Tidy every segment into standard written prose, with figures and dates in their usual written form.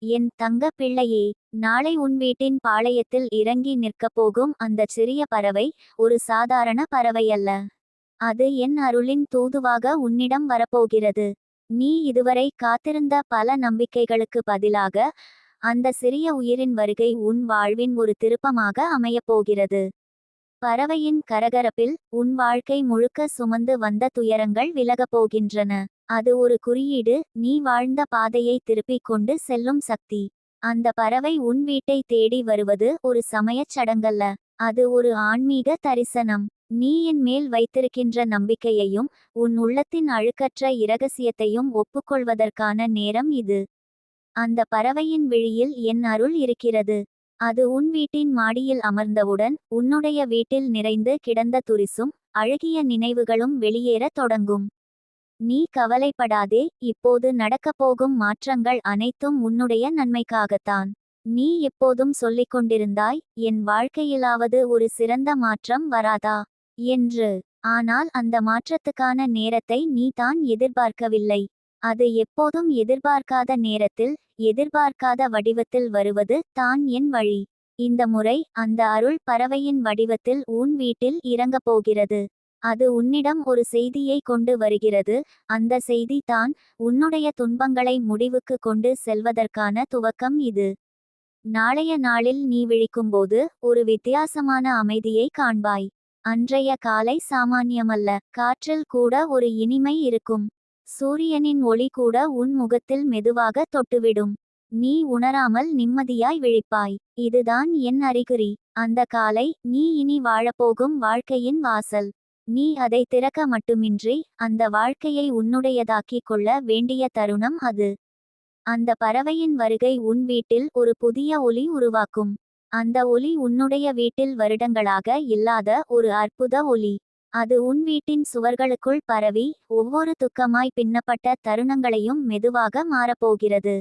என் தங்க பிள்ளையே, நாளை உன் வீட்டின் பாளையத்தில் இறங்கி நிற்கப் போகும் அந்தச் சிறிய பறவை ஒரு சாதாரண பறவையல்ல. அது என் அருளின் தூதுவாக உன்னிடம் வரப்போகிறது. நீ இதுவரை காத்திருந்த பல நம்பிக்கைகளுக்கு பதிலாக அந்த சிறிய உயிரின் வருகை உன் வாழ்வின் ஒரு திருப்பமாக அமையப் போகிறது. பறவையின் கரகரப்பில் உன் வாழ்க்கை முழுக்க சுமந்து வந்த துயரங்கள் விலகப் போகின்றன. அது ஒரு குறியீடு, நீ வாழ்ந்த பாதையை திருப்பிக் கொண்டு செல்லும் சக்தி. அந்த பறவை உன் வீட்டை தேடி வருவது ஒரு சமயச் சடங்கல்ல, அது ஒரு ஆன்மீக தரிசனம். நீ என் மேல் வைத்திருக்கின்ற நம்பிக்கையையும் உன் உள்ளத்தின் அழுக்கற்ற இரகசியத்தையும் ஒப்புக்கொள்வதற்கான நேரம் இது. அந்த பறவையின் விழியில் என் அருள் இருக்கிறது. அது உன் வீட்டின் மாடியில் அமர்ந்தவுடன் உன்னுடைய வீட்டில் நிறைந்து கிடந்த துரிசும் அழகிய நினைவுகளும் வெளியேறத் தொடங்கும். நீ கவலைப்படாதே, இப்போது நடக்கப்போகும் மாற்றங்கள் அனைத்தும் உன்னுடைய நன்மைக்காகத்தான். நீ எப்போதும் சொல்லிக் கொண்டிருந்தாய், என் வாழ்க்கையிலாவது ஒரு சிறந்த மாற்றம் வராதா என்று. ஆனால் அந்த மாற்றத்துக்கான நேரத்தை நீ தான் எதிர்பார்க்கவில்லை. அது எப்போதும் எதிர்பார்க்காத நேரத்தில், எதிர்பார்க்காத வடிவத்தில் வருவது தான் என் வழி. இந்த முறை அந்த அருள் பறவையின் வடிவத்தில் உன் வீட்டில் இறங்கப் போகிறது. அது உன்னிடம் ஒரு செய்தியை கொண்டு வருகிறது. அந்த செய்தி தான் உன்னுடைய துன்பங்களை முடிவுக்கு கொண்டு செல்வதற்கான துவக்கம் இது. நாளைய நாளில் நீ விழிக்கும்போது ஒரு வித்தியாசமான அமைதியை காண்பாய். அன்றைய காலை சாமானியமல்ல, காற்றில் கூட ஒரு இனிமை இருக்கும். சூரியனின் ஒளி கூட உன் முகத்தில் மெதுவாக தொட்டுவிடும். நீ உணராமல் நிம்மதியாய் விழிப்பாய். இதுதான் என் அறிகுறி. அந்த காலை நீ இனி வாழப்போகும் வாழ்க்கையின் வாசல். நீ அதை திறக்க மட்டுமின்றி அந்த வாழ்க்கையை உன்னுடையதாக்கிக் கொள்ள வேண்டிய தருணம் அது. அந்த பறவையின் வருகை உன் வீட்டில் ஒரு புதிய ஒளி உருவாக்கும். அந்த ஒளி உன்னுடைய வீட்டில் வருடங்களாக இல்லாத ஒரு அற்புத ஒளி. அது உன் வீட்டின் சுவர்களுக்குள் பரவி ஒவ்வொரு துக்கமாய் பின்னப்பட்ட தருணங்களையும் மெதுவாக மாறப்போகிறது.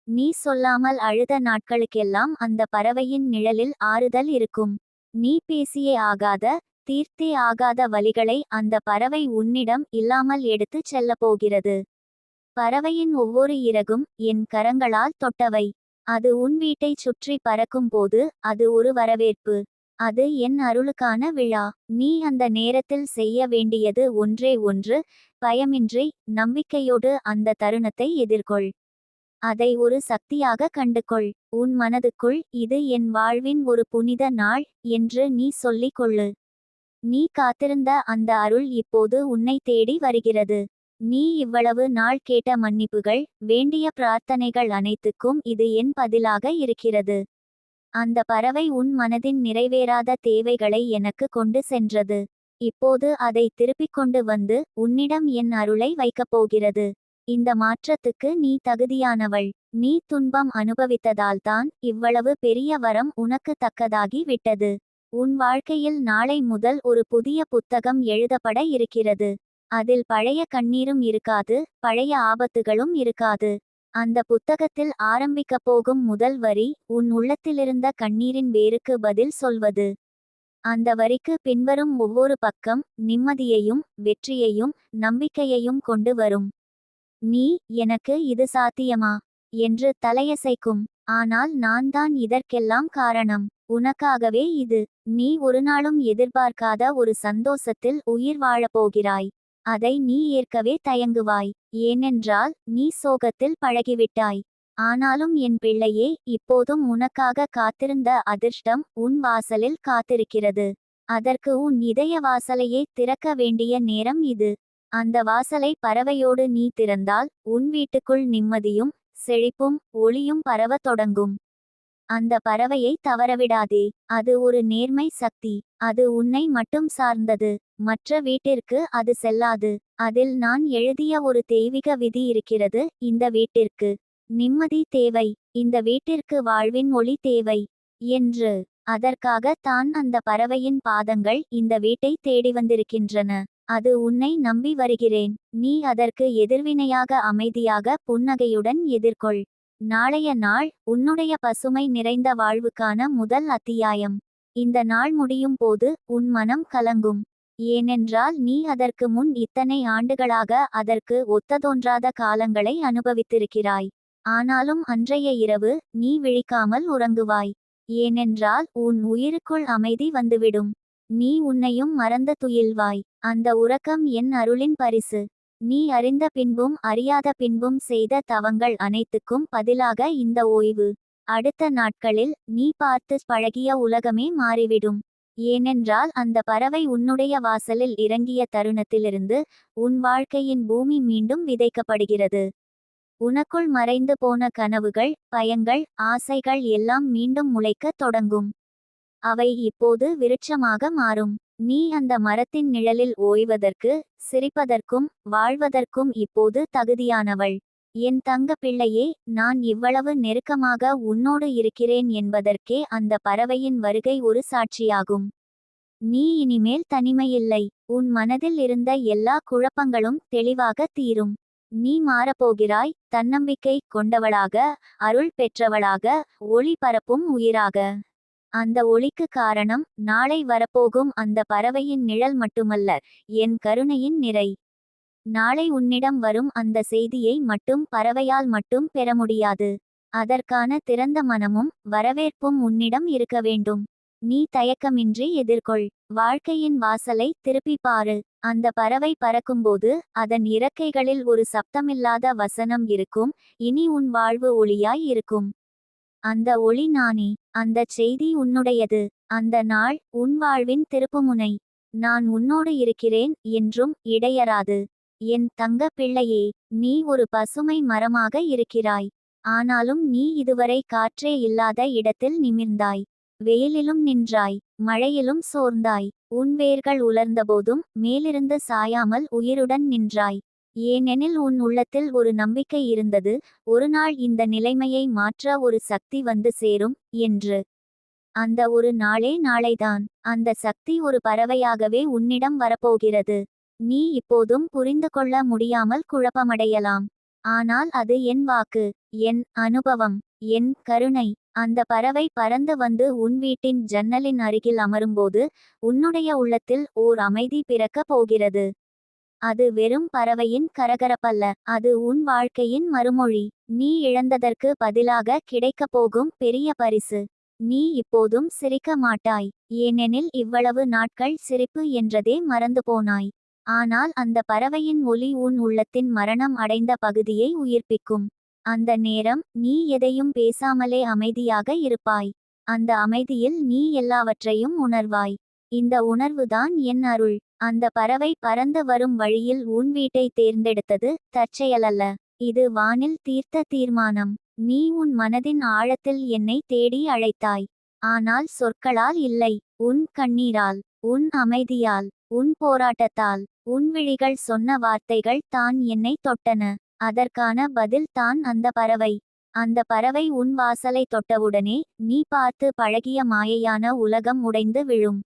நீ சொல்லாமல் அழுத நாட்களுக்கெல்லாம் அந்த பறவையின் நிழலில் ஆறுதல் இருக்கும். நீ பேசியே ஆகாத, தீர்த்தே ஆகாத வலிகளை அந்த பறவை உன்னிடம் இல்லாமல் எடுத்துச் செல்லப் போகிறது. பறவையின் ஒவ்வொரு இறகும் என் கரங்களால் தொட்டவை. அது உன் வீட்டைச் சுற்றி பறக்கும் போது அது ஒரு வரவேற்பு. அது என் அருளுக்கான விழா. நீ அந்த நேரத்தில் செய்ய வேண்டியது ஒன்றே ஒன்று, பயமின்றி நம்பிக்கையோடு அந்த தருணத்தை எதிர்கொள். அதை ஒரு சக்தியாக கண்டுகொள். உன் மனதுக்குள் இது என் வாழ்வின் ஒரு புனித நாள் என்று நீ சொல்லிக் கொள்ளு. நீ காத்திருந்த அந்த அருள் இப்போது உன்னை தேடி வருகிறது. நீ இவ்வளவு நாள் கேட்ட மன்னிப்புகள், வேண்டிய பிரார்த்தனைகள் அனைத்துக்கும் இது என் பதிலாக இருக்கிறது. அந்த பறவை உன் மனதின் நிறைவேறாத தேவைகளை எனக்கு கொண்டு சென்றது. இப்போது அதை திருப்பிக் கொண்டு வந்து உன்னிடம் என் அருளை வைக்கப் போகிறது. இந்த மாற்றத்துக்கு நீ தகுதியானவள். நீ துன்பம் அனுபவித்ததால்தான் இவ்வளவு பெரிய வரம் உனக்கு தக்கதாகி விட்டது. உன் வாழ்க்கையில் நாளை முதல் ஒரு புதிய புத்தகம் எழுதப்பட இருக்கிறது. அதில் பழைய கண்ணீரும் இருக்காது, பழைய ஆபத்துகளும் இருக்காது. அந்த புத்தகத்தில் ஆரம்பிக்கப் போகும் முதல் வரி உன் உள்ளத்திலிருந்த கண்ணீரின் வேருக்கு பதில் சொல்வது. அந்த வரிக்கு பின்வரும் ஒவ்வொரு பக்கம் நிம்மதியையும் வெற்றியையும் நம்பிக்கையையும் கொண்டு வரும். நீ எனக்கு இது சாத்தியமா என்று தலையசைக்கும். ஆனால் நான் தான் இதற்கெல்லாம் காரணம். உனக்காகவே இது. நீ ஒருநாளும் எதிர்பார்க்காத ஒரு சந்தோஷத்தில் உயிர் வாழப்போகிறாய். அதை நீ ஏற்கவே தயங்குவாய். ஏனென்றால் நீ சோகத்தில் பழகிவிட்டாய். ஆனாலும் என் பிள்ளையே, இப்போதும் உனக்காக காத்திருந்த அதிர்ஷ்டம் உன் வாசலில் காத்திருக்கிறது. அதற்கு உன் இதய வாசலையே திறக்க வேண்டிய நேரம் இது. அந்த வாசலை பறவையோடு நீ திறந்தால் உன் வீட்டுக்குள் நிம்மதியும் செழிப்பும் ஒளியும் பரவத் தொடங்கும். அந்த பறவையை தவறவிடாதே. அது ஒரு நேர்மை சக்தி. அது உன்னை மட்டும் சார்ந்தது. மற்ற வீட்டிற்கு அது செல்லாது. அதில் நான் எழுதிய ஒரு தெய்வீக விதி இருக்கிறது. இந்த வீட்டிற்கு நிம்மதி தேவை, இந்த வீட்டிற்கு வாழ்வின் ஒளி தேவை என்று. அதற்காக தான் அந்த பறவையின் பாதங்கள் இந்த வீட்டை தேடி வந்திருக்கின்றன. அது உன்னை நம்பி வருகிறேன். நீ அதற்கு எதிர்வினையாக அமைதியாக புன்னகையுடன் எதிர்கொள். நாளைய நாள் உன்னுடைய பசுமை நிறைந்த வாழ்வுக்கான முதல் அத்தியாயம். இந்த நாள் முடியும் போது உன் மனம் கலங்கும். ஏனென்றால் நீ அதற்கு முன் இத்தனை ஆண்டுகளாக அதற்கு ஒத்ததொன்றாத காலங்களை அனுபவித்திருக்கிறாய். ஆனாலும் அன்றைய இரவு நீ விழிக்காமல் உறங்குவாய். ஏனென்றால் உன் உயிருக்குள் அமைதி வந்துவிடும். நீ உன்னையும் மறந்து துயில்வாய். அந்த உறக்கம் என் அருளின் பரிசு. நீ அறிந்த பின்பும் அறியாத பின்பும் செய்த தவங்கள் அனைத்துக்கும் பதிலாக இந்த ஓய்வு. அடுத்த நாட்களில் நீ பார்த்து பழகிய உலகமே மாறிவிடும். ஏனென்றால் அந்த பறவை உன்னுடைய வாசலில் இறங்கிய தருணத்திலிருந்து உன் வாழ்க்கையின் பூமி மீண்டும் விதைக்கப்படுகிறது. உனக்குள் மறைந்து போன கனவுகள், பயங்கள், ஆசைகள் எல்லாம் மீண்டும் முளைக்கத் தொடங்கும். அவை இப்போது விருட்சமாக மாறும். நீ அந்த மரத்தின் நிழலில் ஓய்வதற்கு, சிரிப்பதற்கும் வாழ்வதற்கும் இப்போது தகுதியானவள். என் தங்க பிள்ளையே, நான் இவ்வளவு நெருக்கமாக உன்னோடு இருக்கிறேன் என்பதற்கே அந்த பறவையின் வருகை ஒரு சாட்சியாகும். நீ இனிமேல் தனிமையில்லை. உன் மனதில் இருந்த எல்லா குழப்பங்களும் தெளிவாக தீரும். நீ மாறப்போகிறாய், தன்னம்பிக்கை கொண்டவளாக, அருள் பெற்றவளாக, ஒளி பரப்பும் உயிராக. அந்த ஒளிக்கு காரணம் நாளை வரப்போகும் அந்த பறவையின் நிழல் மட்டுமல்ல, என் கருணையின் நிறை. நாளை உன்னிடம் வரும் அந்த செய்தியை மட்டும் பறவையால் மட்டும் பெற முடியாது. அதற்கான திறந்த மனமும் வரவேற்பும் உன்னிடம் இருக்க வேண்டும். நீ தயக்கமின்றி எதிர்கொள். வாழ்க்கையின் வாசலை திருப்பி பாரு. அந்த பறவை பறக்கும்போது அதன் இறக்கைகளில் ஒரு சப்தமில்லாத வசனம் இருக்கும். இனி உன் வாழ்வு ஒளியாய் இருக்கும். அந்த ஒளி நானே. அந்தச் செய்தி உன்னுடையது. அந்த நாள் உன் வாழ்வின் திருப்புமுனை. நான் உன்னோடு இருக்கிறேன் என்றும் இடையறாது. என் தங்க பிள்ளையே, நீ ஒரு பசுமை மரமாக இருக்கிறாய். ஆனாலும் நீ இதுவரை காற்றே இல்லாத இடத்தில் நிமிர்ந்தாய். வெயிலிலும் நின்றாய், மழையிலும் சோர்ந்தாய். உன் வேர்கள் உலர்ந்தபோதும் மேலிருந்து சாயாமல் உயிருடன் நின்றாய். ஏனெனில் உன் உள்ளத்தில் ஒரு நம்பிக்கை இருந்தது, ஒரு நாள் இந்த நிலைமையை மாற்ற ஒரு சக்தி வந்து சேரும் என்று. அந்த ஒரு நாளே நாளைதான். அந்த சக்தி ஒரு பறவையாகவே உன்னிடம் வரப்போகிறது. நீ இப்போதும் புரிந்து கொள்ள முடியாமல் குழப்பமடையலாம். ஆனால் அது என் வாக்கு, என் அனுபவம், என் கருணை. அந்த பறவை பறந்து வந்து உன் வீட்டின் ஜன்னலின் அருகில் அமரும்போது உன்னுடைய உள்ளத்தில் ஓர் அமைதி பிறக்கப் போகிறது. அது வெறும் பறவையின் கரகரப்பல்ல, அது உன் வாழ்க்கையின் மறுமொழி. நீ இழந்ததற்கு பதிலாக கிடைக்கப் போகும் பெரிய பரிசு. நீ இப்போதும் சிரிக்க மாட்டாய், ஏனெனில் இவ்வளவு நாட்கள் சிரிப்பு என்றதே மறந்து போனாய். ஆனால் அந்த பறவையின் ஒலி உன் உள்ளத்தின் மரணம் அடைந்த பகுதியை உயிர்ப்பிக்கும். அந்த நேரம் நீ எதையும் பேசாமலே அமைதியாக இருப்பாய். அந்த அமைதியில் நீ எல்லாவற்றையும் உணர்வாய். இந்த உணர்வுதான் என் அருள். அந்த பறவை பறந்து வரும் வழியில் உன் வீட்டை தேர்ந்தெடுத்தது தற்செயலல்ல. இது வானில் தீர்த்த தீர்மானம். நீ உன் மனதின் ஆழத்தில் என்னை தேடி அழைத்தாய். ஆனால் சொற்களால் இல்லை, உன் கண்ணீரால், உன் அமைதியால், உன் போராட்டத்தால். உன் விழிகள் சொன்ன வார்த்தைகள் தான் என்னை தொட்டன. அதற்கான பதில் தான் அந்த பறவை. அந்த பறவை உன் வாசலை தொட்டவுடனே நீ பார்த்து பழகிய மாயையான உலகம் உடைந்து விழும்.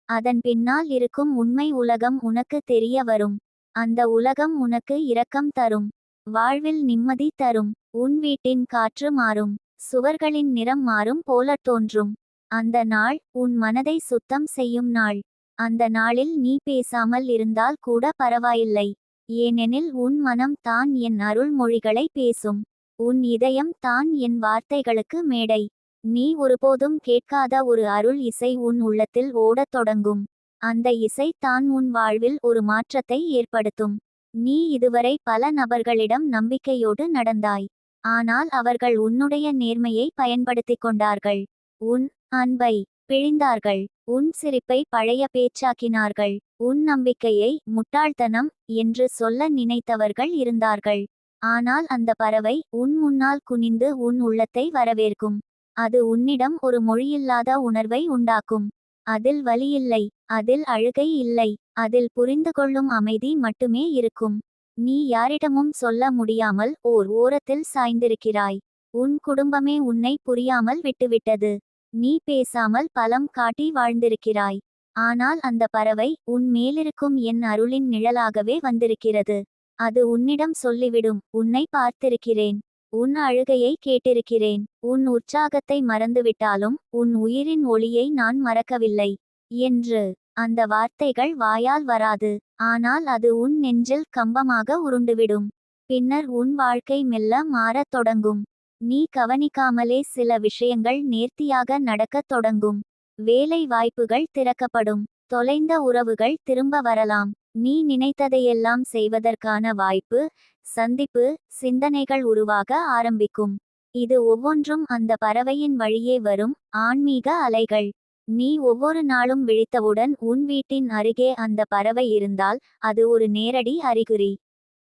அதன் பின்னால் இருக்கும் உண்மை உலகம் உனக்கு தெரிய வரும். அந்த உலகம் உனக்கு இரக்கம் தரும். வாழ்வில் நிம்மதி தரும். உன் வீட்டின் காற்று மாறும். சுவர்களின் நிறம் மாறும் போல தோன்றும். அந்த நாள் உன் மனதை சுத்தம் செய்யும் நாள். அந்த நாளில் நீ பேசாமல் இருந்தால் கூட பரவாயில்லை. ஏனெனில் உன் மனம் தான் என் அருள் மொழிகளை பேசும். உன் இதயம் தான் என் வார்த்தைகளுக்கு மேடை. நீ ஒருபோதும் கேட்காத ஒரு அருள் இசை உன் உள்ளத்தில் ஓடத் தொடங்கும். அந்த இசை தான் உன் வாழ்வில் ஒரு மாற்றத்தை ஏற்படுத்தும். நீ இதுவரை பல நபர்களிடம் நம்பிக்கையோடு நடந்தாய். ஆனால் அவர்கள் உன்னுடைய நேர்மையை பயன்படுத்திக் கொண்டார்கள். உன் அன்பை பிழிந்தார்கள். உன் சிரிப்பை பழைய பேச்சாக்கினார்கள். உன் நம்பிக்கையை முட்டாள்தனம் என்று சொல்ல நினைத்தவர்கள் இருந்தார்கள். ஆனால் அந்த பறவை உன் முன்னால் குனிந்து உன் உள்ளத்தை வரவேற்கும். அது உன்னிடம் ஒரு மொழியில்லாத உணர்வை உண்டாக்கும். அதில் வலியில்லை, அதில் அழுகை இல்லை, அதில் புரிந்து கொள்ளும் அமைதி மட்டுமே இருக்கும். நீ யாரிடமும் சொல்ல முடியாமல் ஓர் ஓரத்தில் சாய்ந்திருக்கிறாய். உன் குடும்பமே உன்னை புரியாமல் விட்டுவிட்டது. நீ பேசாமல் பலம் காட்டி வாழ்ந்திருக்கிறாய். ஆனால் அந்த பறவை உன் மேலிருக்கும் என் அருளின் நிழலாகவே வந்திருக்கிறது. அது உன்னிடம் சொல்லிவிடும், உன்னை பார்த்திருக்கிறேன், உன் அழுகையை கேட்டிருக்கிறேன், உன் உற்சாகத்தை மறந்துவிட்டாலும் உன் உயிரின் ஒளியை நான் மறக்கவில்லை என்று. அந்த வார்த்தைகள் வாயால் வராது, ஆனால் அது உன் நெஞ்சில் கம்பமாக உருண்டுவிடும். பின்னர் உன் வாழ்க்கை மெல்ல மாறத் தொடங்கும். நீ கவனிக்காமலே சில விஷயங்கள் நேர்த்தியாக நடக்கத் தொடங்கும். வேலை வாய்ப்புகள் திறக்கப்படும். தொலைந்த உறவுகள் திரும்ப வரலாம். நீ நினைத்ததையெல்லாம் செய்வதற்கான வாய்ப்பு, சந்திப்பு, சிந்தனைகள் உருவாக ஆரம்பிக்கும். இது ஒவ்வொன்றும் அந்த பறவையின் வழியே வரும் ஆன்மீக அலைகள். நீ ஒவ்வொரு நாளும் விழித்தவுடன் உன் வீட்டின் அருகே அந்த பறவை இருந்தால் அது ஒரு நேரடி அறிகுறி.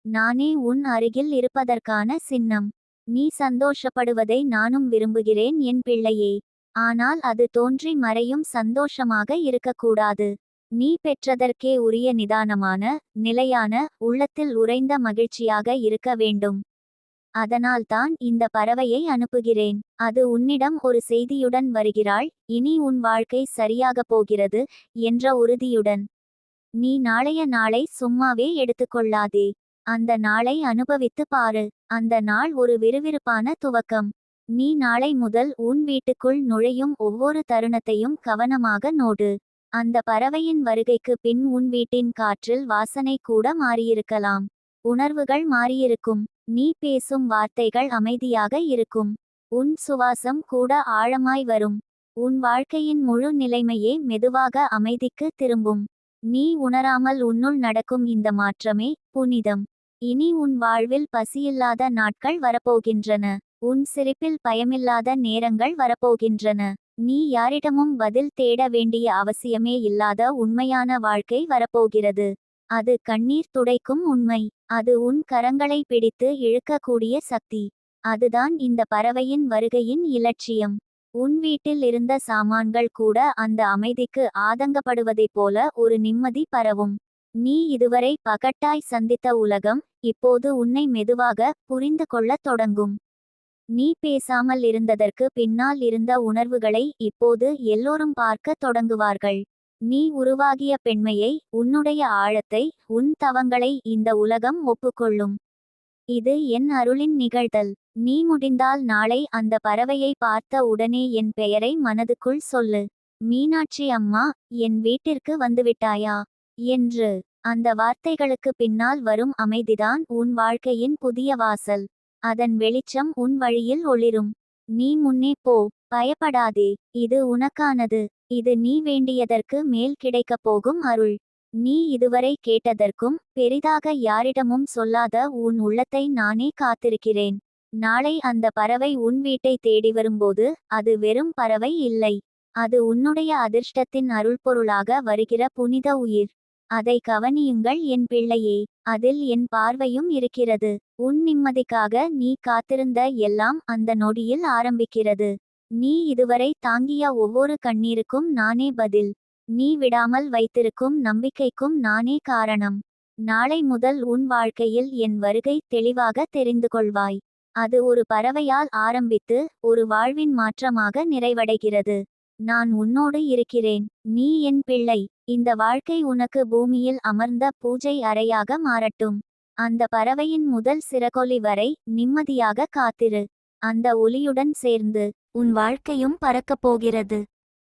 நானே உன் அருகில் இருப்பதற்கான சின்னம். நீ சந்தோஷப்படுவதை நானும் விரும்புகிறேன் என் பிள்ளையே. ஆனால் அது தோன்றி மறையும் சந்தோஷமாக இருக்கக்கூடாது. நீ பெற்றதற்கே உரிய நிதானமான, நிலையான, உள்ளத்தில் உறைந்த மகிழ்ச்சியாக இருக்க வேண்டும். அதனால்தான் இந்த பறவையை அனுப்புகிறேன். அது உன்னிடம் ஒரு செய்தியுடன் வருகிறாள். இனி உன் வாழ்க்கை சரியாகப் போகிறது என்ற உறுதியுடன். நீ நாளைய நாளை சும்மாவே எடுத்துக்கொள்ளாதே. அந்த நாளை அனுபவித்து பாரு. அந்த நாள் ஒரு விறுவிறுப்பான துவக்கம். நீ நாளை முதல் உன் வீட்டுக்குள் நுழையும் ஒவ்வொரு தருணத்தையும் கவனமாக நோடு. அந்த பறவையின் வருகைக்கு பின் உன் வீட்டின் காற்றில் வாசனை கூட மாறியிருக்கலாம். உணர்வுகள் மாறியிருக்கும். நீ பேசும் வார்த்தைகள் அமைதியாக இருக்கும். உன் சுவாசம் கூட ஆழமாய் வரும். உன் வாழ்க்கையின் முழு நிலைமையே மெதுவாக அமைதிக்கு திரும்பும். நீ உணராமல் உன்னுள் நடக்கும் இந்த மாற்றமே புனிதம். இனி உன் வாழ்வில் பசியில்லாத நாட்கள் வரப்போகின்றன. உன் சிரிப்பில் பயமில்லாத நேரங்கள் வரப்போகின்றன. நீ யாரிடமும் பதில் தேட வேண்டிய அவசியமே இல்லாத உண்மையான வாழ்க்கை வரப்போகிறது. அது கண்ணீர் துடைக்கும் உண்மை. அது உன் கரங்களை பிடித்து இழுக்கக்கூடிய சக்தி. அதுதான் இந்த பறவையின் வருகையின் இலட்சியம். உன் வீட்டில் இருந்த சாமான்கள் கூட அந்த அமைதிக்கு ஆதங்கப்படுவதைப் போல ஒரு நிம்மதி பரவும். நீ இதுவரை பகட்டாய் சந்தித்த உலகம் இப்போது உன்னை மெதுவாக புரிந்து கொள்ளத் தொடங்கும். நீ பேசாமல் இருந்ததற்கு பின்னால் இருந்த உணர்வுகளை இப்போது எல்லோரும் பார்க்க தொடங்குவார்கள். நீ உருவாகிய பெண்மையை, உன்னுடைய ஆழத்தை, உன் தவங்களை இந்த உலகம் ஒப்புக்கொள்ளும். இது என் அருளின் நிகழ்தல். நீ முடிந்தால் நாளை அந்த பறவையை பார்த்த உடனே என் பெயரை மனதுக்குள் சொல்லு. மீனாட்சி அம்மா, என் வீட்டிற்கு வந்துவிட்டாயா என்று. அந்த வார்த்தைகளுக்கு பின்னால் வரும் அமைதிதான் உன் வாழ்க்கையின் புதிய வாசல். அதன் வெளிச்சம் உன் வழியில் ஒளிரும். நீ முன்னே போ. பயப்படாதே. இது உனக்கானது. இது நீ வேண்டியதற்கு மேல் கிடைக்கப் போகும் அருள். நீ இதுவரை கேட்டதற்கும் பெரிதாக யாரிடமும் சொல்லாத உன் உள்ளத்தை நானே காத்திருக்கிறேன். நாளை அந்த பறவை உன் வீட்டை தேடி வரும்போது அது வெறும் பறவை இல்லை. அது உன்னுடைய அதிர்ஷ்டத்தின் அருள்பொருளாக வருகிற புனித உயிர். அதை கவனியுங்கள் என் பிள்ளையே. அதில் என் பார்வையும் இருக்கிறது. உன் நிம்மதிக்காக நீ காத்திருந்த எல்லாம் அந்த நொடியில் ஆரம்பிக்கிறது. நீ இதுவரை தாங்கிய ஒவ்வொரு கண்ணீருக்கும் நானே பதில். நீ விடாமல் வைத்திருக்கும் நம்பிக்கைக்கும் நானே காரணம். நாளை முதல் உன் வாழ்க்கையில் என் வருகை தெளிவாக தெரிந்து கொள்வாய். அது ஒரு பறவையால் ஆரம்பித்து ஒரு வாழ்வின் மாற்றமாக நிறைவடைகிறது. நான் உன்னோடு இருக்கிறேன். நீ என் பிள்ளை. இந்த வாழ்க்கை உனக்கு பூமியில் அமர்ந்த பூஜை அறையாக மாறட்டும். அந்த பறவையின் முதல் சிறகொலி வரை நிம்மதியாக காத்திரு. அந்த ஒலியுடன் சேர்ந்து உன் வாழ்க்கையும் பறக்கப் போகிறது.